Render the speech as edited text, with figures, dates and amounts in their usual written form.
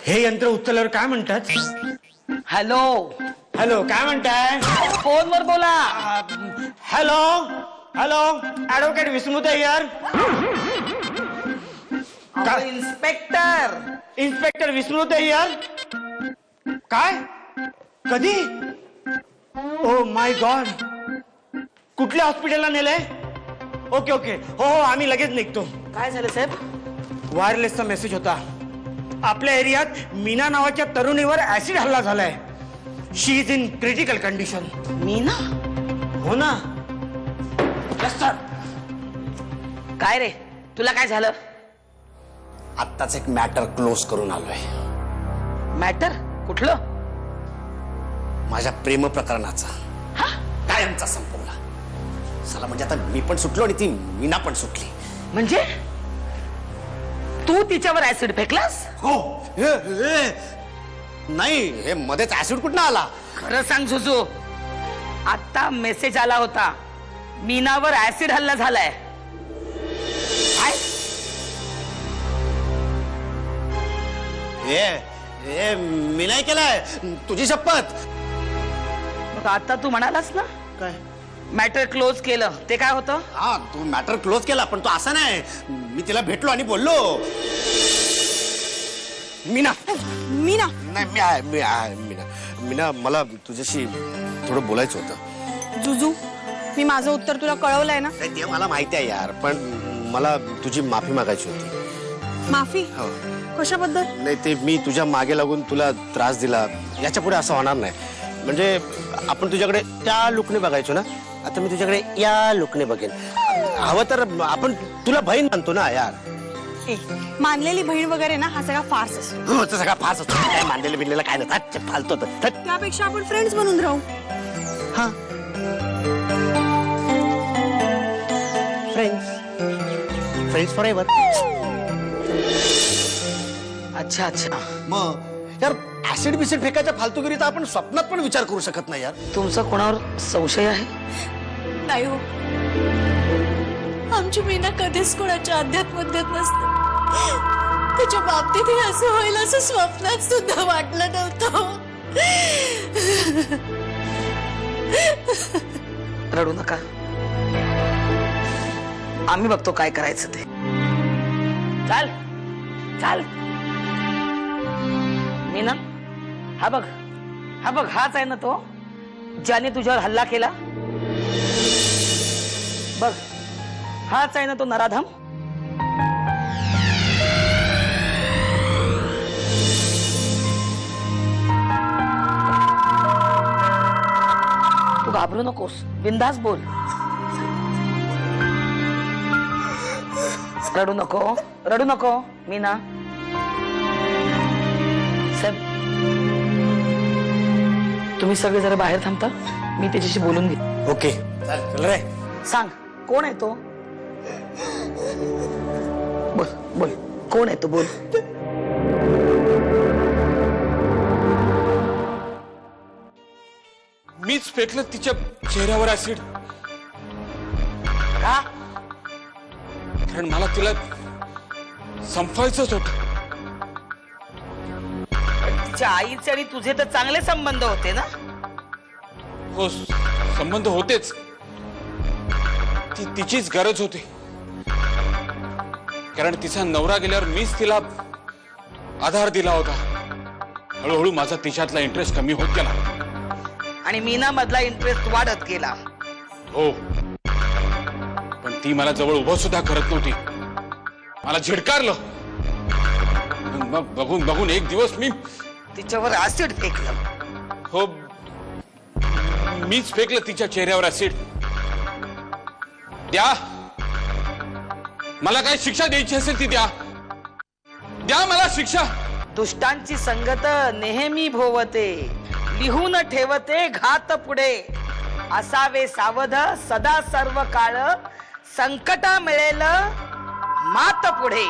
हे यंत्र उचलल्यावर काय म्हणतात? हॅलो हॅलो, काय म्हणताय? फोनवर बोला. Hello hello, advocate Vishnute here. Inspector inspector Vishnute here. काय? कधी? ओ माय गॉड, कुठल्या हॉस्पिटलला नेलंय? ओके ओके, हो हो, आम्ही लगेच निघतो. काय झालं साहेब? वायरलेसचा मेसेज होता. आपल्या एरियात मीना नावाच्या तरुणीवर ऍसिड हल्ला झालाय. She is in critical condition. Meena? हो ना. Yes sir. काय रे, तुला काय झालं? आत्ताच एक मॅटर क्लोज करून आलोय. मॅटर कुठलं? माझ्या प्रेम प्रकरणाचा कायमचा संपवला. चला, म्हणजे आता मी पण सुटलो आणि ती मीना पण सुटली. म्हणजे तू तिच्यावर ऍसिड फेकलास? हो. नाही, हे मध्येच ऍसिड कुठनं आला? खरं सांग झुजू, आता मेसेज आला होता मीनावर ऍसिड हल्ला झालाय. काय? हे मी नाही केलाय, तुझी शपथ. मग आता तू म्हणालास ना काय मॅटर क्लोज केलं, ते काय होतं? हा, तू मॅटर क्लोज केला, पण तो असा नाही. मी तिला भेटलो आणि बोललो. मीना मीना नाही, मी आहे मीना. मीना, मला तुझ्याशी थोडं बोलायचं होतं. जुजू, मी माझं उत्तर तुला कळवलंय ना. ते मला माहिती आहे यार, पण मला तुझी माफी मागायची होती. माफी? हो. कशाबद्दल? नाही, ते मी तुझ्या मागे लागून तुला त्रास दिला, याच्या पुढे असं होणार नाही. म्हणजे आपण तुझ्याकडे त्या लुकने बघायचो ना, आता मी तुझ्याकडे या लुकने बघेन. हवं तर आपण तुला बहीण मानतो ना यार. मानलेली बहीण वगैरे ना, हा सगळा फार्स असतो. हो, सगळा फास असतो. काय मानलेलं बिनलेलं काय नाही, फालतो. त्यापेक्षा आपण फ्रेंड्स बनून राहू. हा, फ्रेंड्स फॉर एव्हर. अच्छा अच्छा. मग यार, ऍसिड बिसिड फेकायच्या फालतूगिरीचा आपण स्वप्नात पण विचार करू शकत नाही यार. तुमचा कोणावर संशय आहे? नाही हो, आमची मीना कधीच कोणाच्या अध्यात्मध्यात नसते. त्याच्या बाबतीत असं होईल असं स्वप्नात सुद्धा वाटलं नव्हतं. रडू नका, आम्ही बघतो काय करायचं ते. चाल चाल. मीना, हा बघ हाच आहे ना तो ज्याने तुझ्यावर हल्ला केला. बघ, हाच आहे ना तो नराधम. तू घाबरू नकोस, बिंदास बोल. रडू नको मीना. साहेब, तुम्ही सगळे जरा बाहेर थांबता, मी त्याच्याशी बोलून घे. ओके, चल रे. सांग, कोण आहे तो? बोल, कोण आहे तो? बोल. मीच फेकलं तिच्या चेहऱ्यावर ऍसिड. का? कारण मला तिला संपवायचंच होत. तिच्या आईचे आणि तुझे तर चांगले संबंध होते ना? हो, संबंध होतेच. ती तिचीच गरज होती, कारण तिचा नवरा गेल्यावर मीच तिला आधार दिला होता. हळूहळू माझा तिच्यातला इंटरेस्ट कमी होत गेला आणि मीना मधला इंटरेस्ट वाढत गेला. हो, पण ती मला जवळ उभं सुद्धा करत नव्हती. मला झिडकारलं. मग बघून एक दिवस मी तिच्यावर ऍसिड फेकलं. हो, मीच फेकलं तिच्या चेहऱ्यावर ऍसिड. द्या, मला काय शिक्षा द्यायची असेल ती द्या मला शिक्षा. दुष्टांची संगत नेहमी भोवते, लिहून ठेवते घात पुढे. असावे सावध सदा सर्व काळ, संकटा मिळेल मात पुढे.